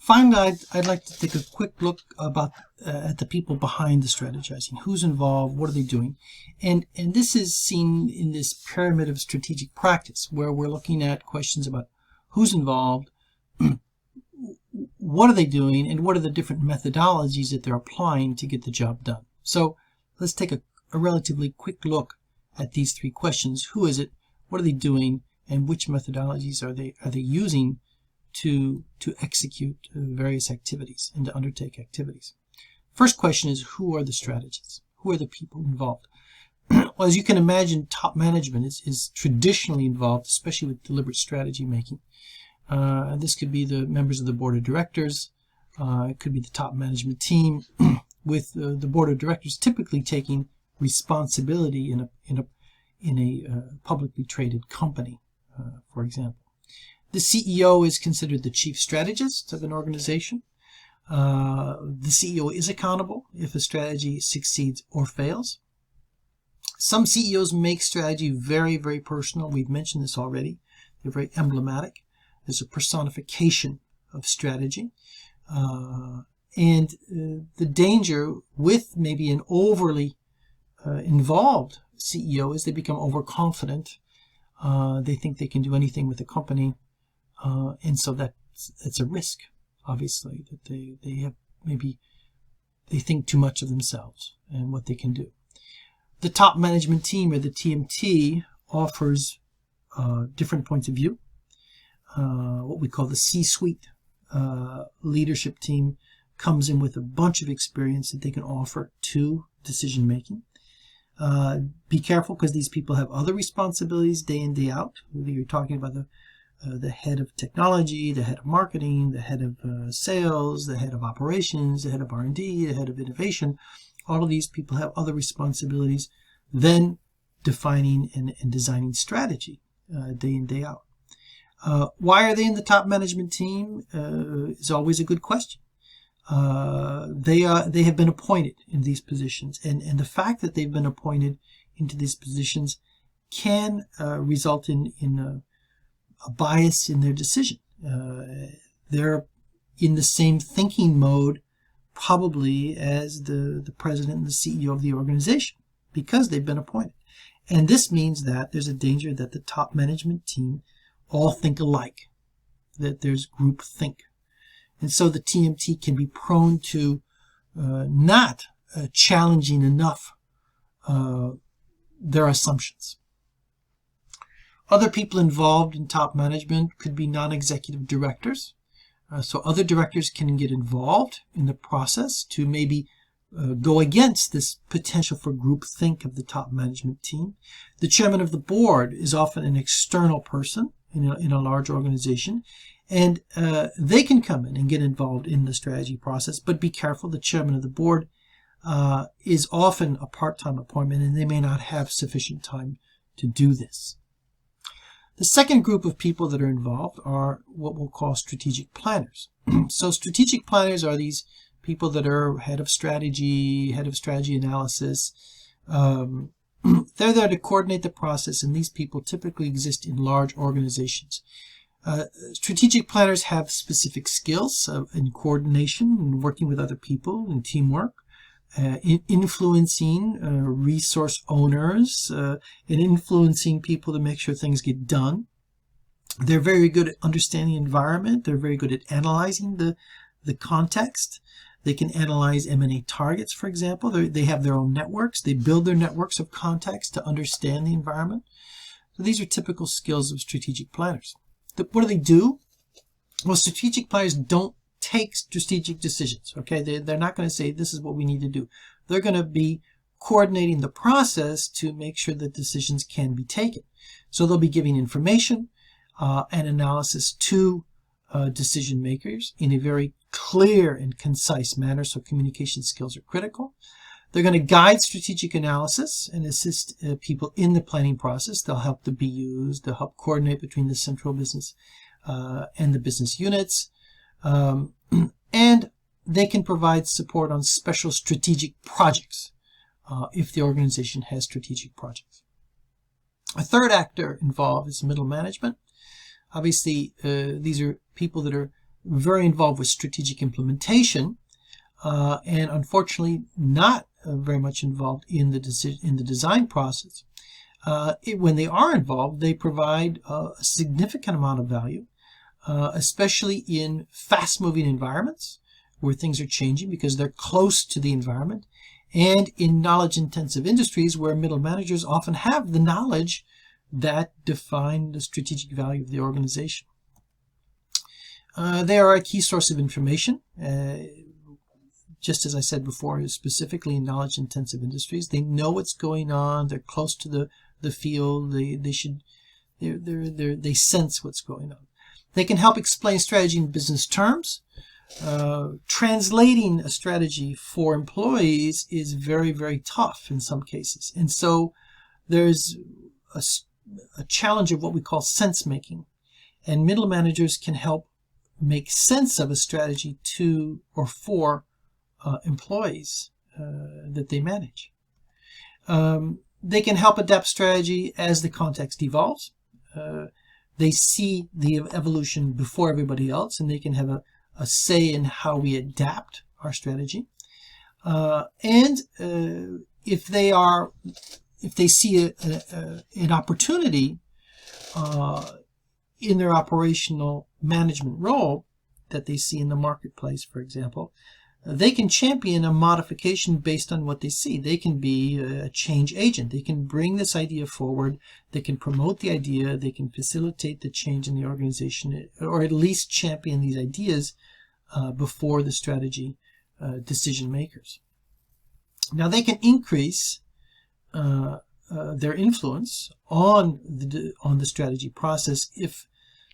Finally, I'd like to take a quick look at the people behind the strategizing. Who's involved? What are they doing? And this is seen in this pyramid of strategic practice, where we're looking at questions about who's involved, what are they doing, and what are the different methodologies that they're applying to get the job done. So let's take a relatively quick look at these three questions. Who is it? What are they doing? And which methodologies are they using to execute various activities and to undertake activities? First question is, who are the strategists? Who are the people involved? Well, as you can imagine, top management is traditionally involved, especially with deliberate strategy making. This could be the members of the board of directors. It could be the top management team, with the board of directors typically taking responsibility in a publicly traded company, for example. The CEO is considered the chief strategist of an organization. The CEO is accountable if a strategy succeeds or fails. Some CEOs make strategy very, very personal. We've mentioned this already. They're very emblematic. There's a personification of strategy. And the danger with maybe an overly involved CEO is they become overconfident. They think they can do anything with the company. And so that's a risk, obviously, that they have maybe they think too much of themselves and what they can do. The top management team, or the TMT, offers different points of view. What we call the C-suite leadership team comes in with a bunch of experience that they can offer to decision making. Be careful, because these people have other responsibilities day in, day out. Whether you're talking about the head of technology, the head of marketing, the head of sales, the head of operations, the head of R&D, the head of innovation. All of these people have other responsibilities than defining and designing strategy day in, day out. Why are they in the top management team is always a good question. They have been appointed in these positions, and the fact that they've been appointed into these positions can result in a bias in their decision. They're in the same thinking mode probably as the president and the CEO of the organization, because they've been appointed. And this means that there's a danger that the top management team all think alike, that there's group think. And so the TMT can be prone to not challenging enough their assumptions. Other people involved in top management could be non-executive directors. So other directors can get involved in the process to maybe go against this potential for groupthink of the top management team. The chairman of the board is often an external person in a large organization, and they can come in and get involved in the strategy process. But be careful, the chairman of the board is often a part-time appointment, and they may not have sufficient time to do this. The second group of people that are involved are what we'll call strategic planners. So strategic planners are these people that are head of strategy analysis. They're there to coordinate the process, and these people typically exist in large organizations. Strategic planners have specific skills in coordination and working with other people and teamwork, influencing resource owners, and influencing people to make sure things get done. They're very good at understanding the environment. They're very good at analyzing the context. They can analyze M&A targets, for example. They have their own networks. They build their networks of contacts to understand the environment. So these are typical skills of strategic planners. What do they do? Well, strategic planners don't take strategic decisions. Okay, they're not going to say this is what we need to do. They're going to be coordinating the process to make sure that decisions can be taken. So they'll be giving information and analysis to decision makers in a very clear and concise manner. So communication skills are critical. They're going to guide strategic analysis and assist people in the planning process. They'll help the BUs. They'll help coordinate between the central business and the business units. And they can provide support on special strategic projects if the organization has strategic projects. A third actor involved is middle management. Obviously, these are people that are very involved with strategic implementation, and unfortunately not very much involved in the design process. When they are involved, they provide a significant amount of value, especially in fast-moving environments where things are changing because they're close to the environment, and in knowledge-intensive industries where middle managers often have the knowledge that define the strategic value of the organization. They are a key source of information, just as I said before, specifically in knowledge-intensive industries. They know what's going on. They're close to the field. They sense what's going on. They can help explain strategy in business terms. Translating a strategy for employees is very, very tough in some cases. And so there's a challenge of what we call sense making. And middle managers can help make sense of a strategy to or for employees that they manage. They can help adapt strategy as the context evolves. They see the evolution before everybody else, and they can have a say in how we adapt our strategy. And if they see an opportunity in their operational management role that they see in the marketplace, for example, they can champion a modification based on what they see. They can be a change agent. They can bring this idea forward. They can promote the idea. They can facilitate the change in the organization, or at least champion these ideas before the strategy decision makers. Now, they can increase their influence on the strategy process if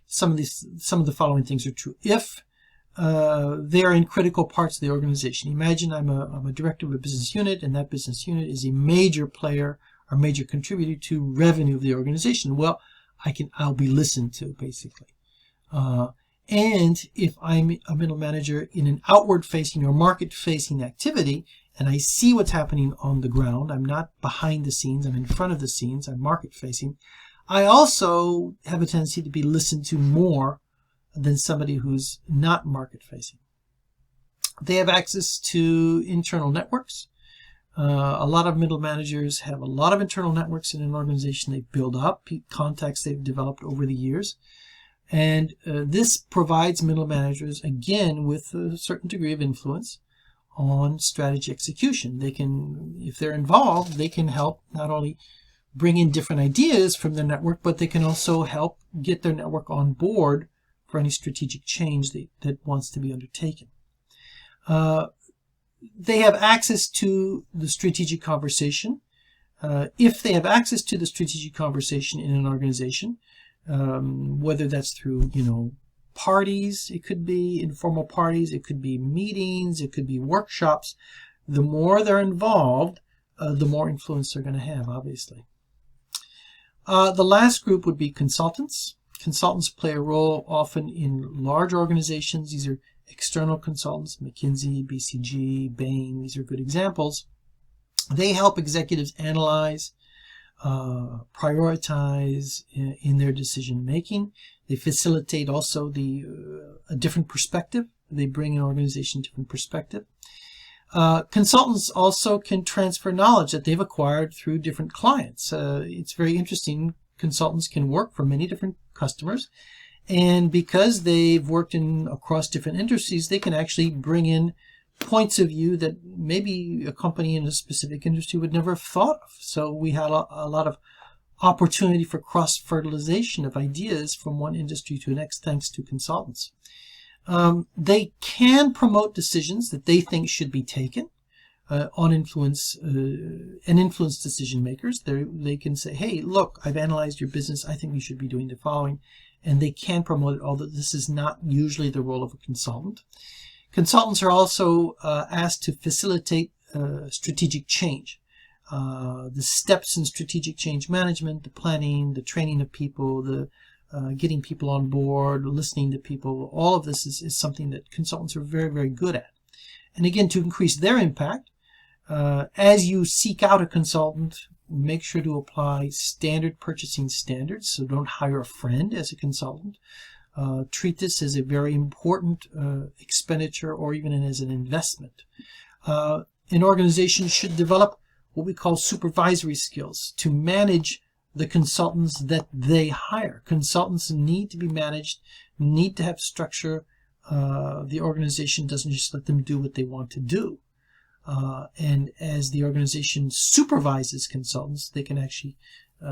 some of the following things are true. If they are in critical parts of the organization. Imagine I'm a director of a business unit, and that business unit is a major player or major contributor to revenue of the organization. Well, I'll be listened to, basically. And if I'm a middle manager in an outward-facing or market-facing activity, and I see what's happening on the ground, I'm not behind the scenes, I'm in front of the scenes, I'm market-facing, I also have a tendency to be listened to more than somebody who's not market-facing. They have access to internal networks. A lot of middle managers have a lot of internal networks in an organization. They build up contacts they've developed over the years. And this provides middle managers, again, with a certain degree of influence on strategy execution. They can, if they're involved, they can help not only bring in different ideas from their network, but they can also help get their network on board for any strategic change that wants to be undertaken. They have access to the strategic conversation. If they have access to the strategic conversation in an organization, whether that's through, parties, it could be informal parties, it could be meetings, it could be workshops, the more they're involved, the more influence they're going to have, obviously. The last group would be consultants. Consultants play a role often in large organizations. These are external consultants, McKinsey, BCG, Bain. These are good examples. They help executives analyze, prioritize in their decision making. They facilitate also a different perspective. They bring an organization different perspective. Consultants also can transfer knowledge that they've acquired through different clients. It's very interesting. Consultants can work for many different customers, and because they've worked across different industries, they can actually bring in points of view that maybe a company in a specific industry would never have thought of. So we had a lot of opportunity for cross-fertilization of ideas from one industry to the next, thanks to consultants. They can promote decisions that they think should be taken on influence decision makers. They can say, hey, look, I've analyzed your business. I think you should be doing the following. And they can promote it, although this is not usually the role of a consultant. Consultants are also asked to facilitate strategic change. The steps in strategic change management, the planning, the training of people, the getting people on board, listening to people, all of this is something that consultants are very, very good at. And again, to increase their impact, as you seek out a consultant, make sure to apply standard purchasing standards. So don't hire a friend as a consultant. treat this as a very important expenditure or even as an investment. An organization should develop what we call supervisory skills to manage the consultants that they hire. Consultants need to be managed, need to have structure. The organization doesn't just let them do what they want to do. And as the organization supervises consultants, they can actually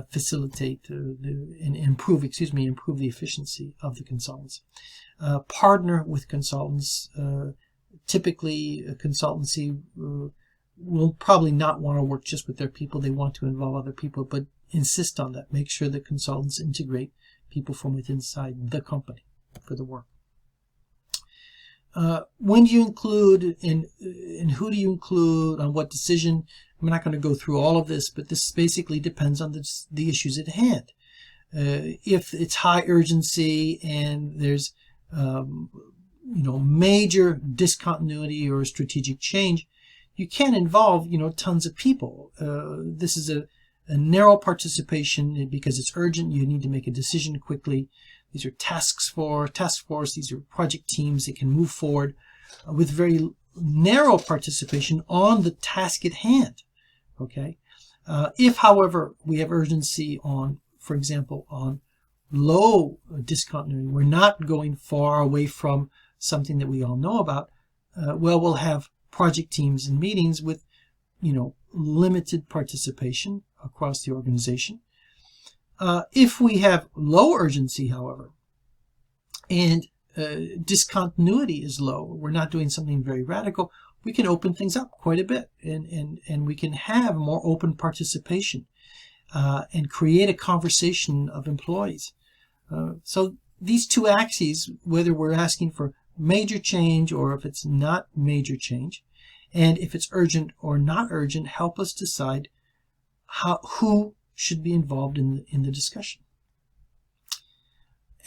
facilitate and improve the efficiency of the consultants. Partner with consultants. Typically, a consultancy will probably not want to work just with their people. They want to involve other people, but insist on that. Make sure that consultants integrate people from within inside the company for the work. When do you include and who do you include on what decision? I'm not going to go through all of this, but this basically depends on the issues at hand. If it's high urgency and there's major discontinuity or strategic change, you can't involve tons of people. This is a narrow participation because it's urgent. You need to make a decision quickly. These are task force. These are project teams that can move forward with very narrow participation on the task at hand. Okay. If, however, we have urgency on, for example, on low discontinuity, we're not going far away from something that we all know about. We'll have project teams and meetings with, limited participation across the organization. If we have low urgency, however, and discontinuity is low, we're not doing something very radical, we can open things up quite a bit and we can have more open participation and create a conversation of employees. So these two axes, whether we're asking for major change or if it's not major change, and if it's urgent or not urgent, help us decide who should be involved in the discussion.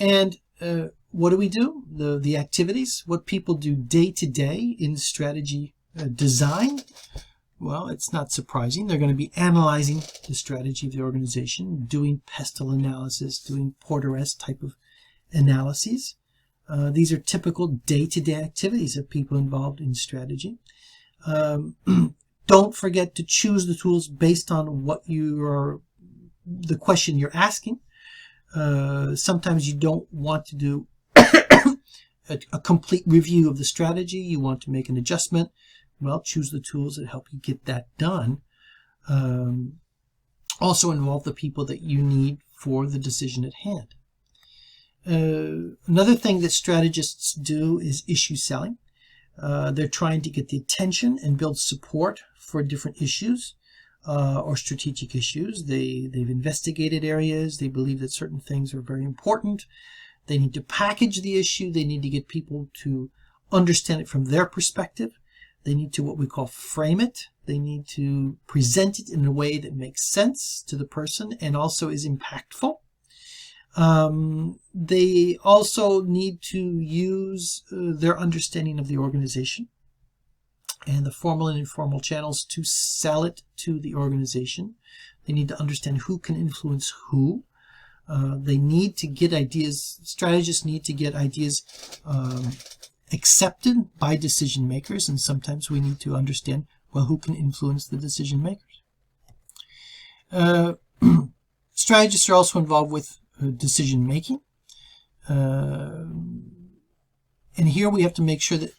And what do we do? The activities, what people do day to day in strategy design. Well, it's not surprising. They're going to be analyzing the strategy of the organization, doing pestle analysis, doing Porter-esque type of analyses. These are typical day-to-day activities of people involved in strategy. Don't forget to choose the tools based on what the question you're asking. Sometimes you don't want to do a complete review of the strategy. You want to make an adjustment. Well, choose the tools that help you get that done. Also involve the people that you need for the decision at hand. Another thing that strategists do is issue selling. They're trying to get the attention and build support for different issues or strategic issues. They've investigated areas. They believe that certain things are very important. They need to package the issue. They need to get people to understand it from their perspective. They need to what we call frame it. They need to present it in a way that makes sense to the person and also is impactful. They also need to use their understanding of the organization and the formal and informal channels to sell it to the organization. They need to understand who can influence who. They need to get ideas, strategists need to get ideas accepted by decision makers, and sometimes we need to understand, well, who can influence the decision makers. Strategists are also involved with decision making. And here we have to make sure that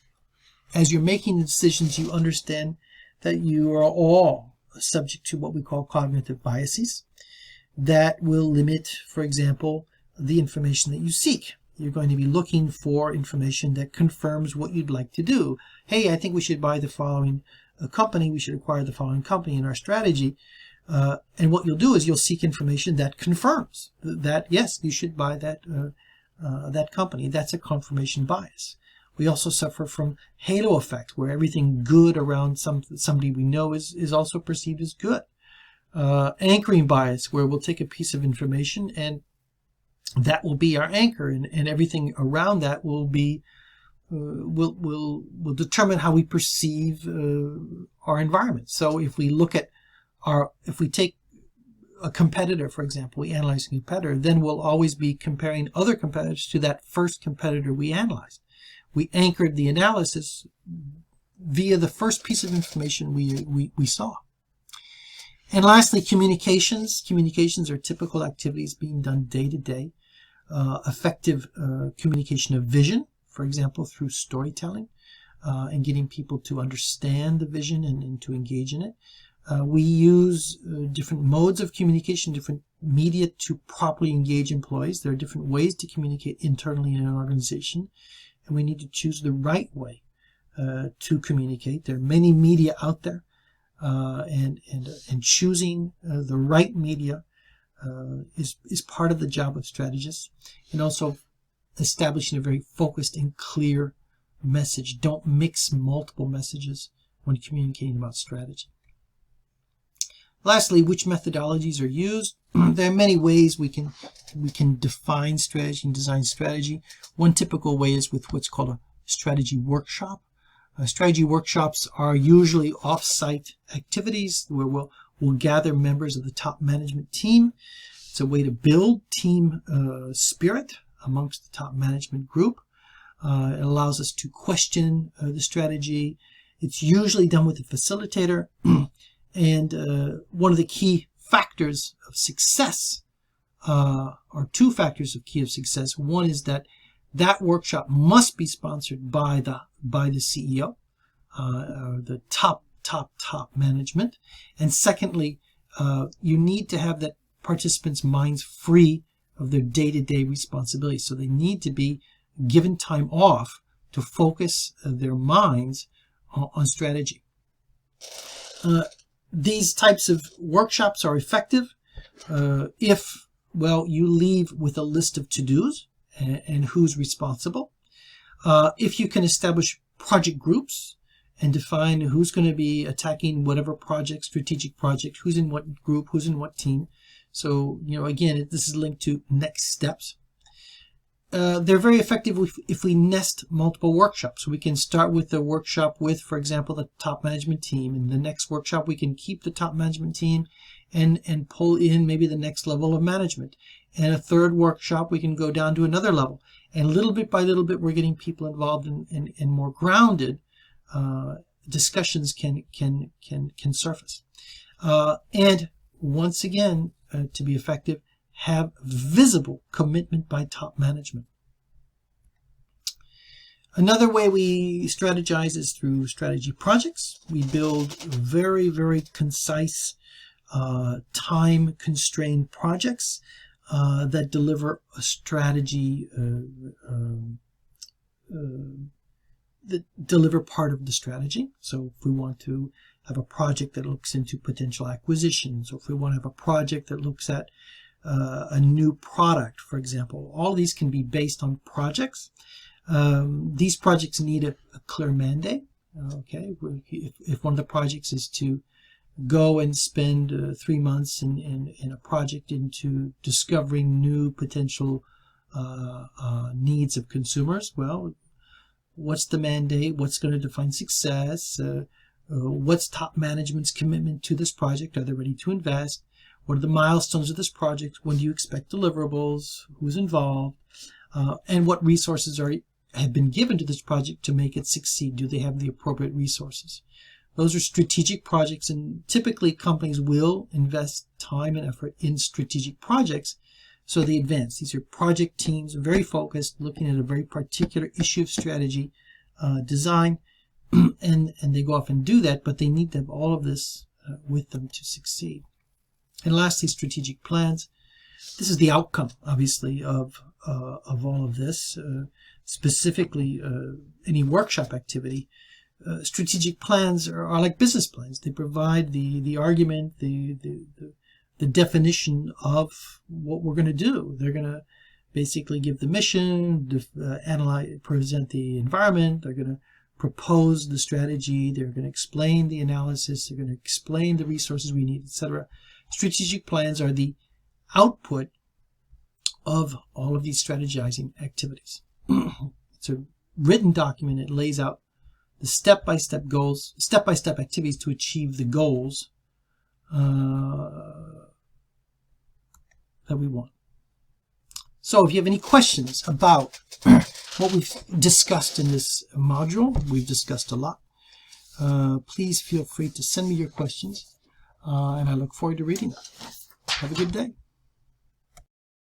as you're making the decisions, you understand that you are all subject to what we call cognitive biases that will limit, for example, the information that you seek. You're going to be looking for information that confirms what you'd like to do. Hey, I think we should buy the following company. We should acquire the following company in our strategy. And what you'll do is you'll seek information that confirms that, yes, you should buy that company. That's a confirmation bias. We also suffer from halo effect, where everything good around somebody we know is also perceived as good. Anchoring bias, where we'll take a piece of information and that will be our anchor, and everything around that will be will determine how we perceive our environment. So if we look at if we take a competitor, for example, we analyze a competitor, then we'll always be comparing other competitors to that first competitor we analyzed. We anchored the analysis via the first piece of information we saw. And lastly, communications. Communications are typical activities being done day to day. Effective communication of vision, for example, through storytelling and getting people to understand the vision and to engage in it. We use different modes of communication, different media to properly engage employees. There are different ways to communicate internally in an organization, and we need to choose the right way to communicate. There are many media out there, and choosing the right media is part of the job of strategists, and also establishing a very focused and clear message. Don't mix multiple messages when communicating about strategy. Lastly, which methodologies are used? There are many ways we can define strategy and design strategy. One typical way is with what's called a strategy workshop. Strategy workshops are usually off-site activities where we'll gather members of the top management team. It's a way to build team spirit amongst the top management group. It allows us to question the strategy. It's usually done with a facilitator. And one of the key factors of success, or two factors of key of success, one is that workshop must be sponsored by the CEO, the top management. And secondly, you need to have that participants' minds free of their day-to-day responsibilities. So they need to be given time off to focus their minds on strategy. These types of workshops are effective if, well, you leave with a list of to-dos and who's responsible. If you can establish project groups and define who's going to be attacking whatever project, strategic project, who's in what group, who's in what team. So, again, this is linked to next steps. They're very effective if we nest multiple workshops. We can start with the workshop with, for example, the top management team. In the next workshop, we can keep the top management team and pull in maybe the next level of management. And a third workshop, we can go down to another level. And little bit by little bit, we're getting people involved in more grounded discussions can surface. And once again, to be effective, have visible commitment by top management. Another way we strategize is through strategy projects. We build very, very concise, time-constrained projects that deliver a strategy, that deliver part of the strategy. So if we want to have a project that looks into potential acquisitions, or if we want to have a project that looks at a new product, for example. All these can be based on projects. These projects need a clear mandate. Okay, if one of the projects is to go and spend 3 months in a project into discovering new potential needs of consumers, well, what's the mandate? What's going to define success? What's top management's commitment to this project? Are they ready to invest? What are the milestones of this project? When do you expect deliverables? Who's involved? And what resources have been given to this project to make it succeed? Do they have the appropriate resources? Those are strategic projects, and typically companies will invest time and effort in strategic projects so they advance. These are project teams, very focused, looking at a very particular issue of strategy design, and they go off and do that, but they need to have all of this with them to succeed. And lastly, strategic plans. This is the outcome, obviously, of all of this. Specifically, any workshop activity. Strategic plans are like business plans. They provide the argument, the definition of what we're going to do. They're going to basically give the mission, analyze, present the environment. They're going to propose the strategy. They're going to explain the analysis. They're going to explain the resources we need, etc. Strategic plans are the output of all of these strategizing activities. It's a written document. It lays out the step-by-step goals, step-by-step activities to achieve the goals that we want. So if you have any questions about what we've discussed in this module, we've discussed a lot, please feel free to send me your questions, and I look forward to reading them. Have a good day.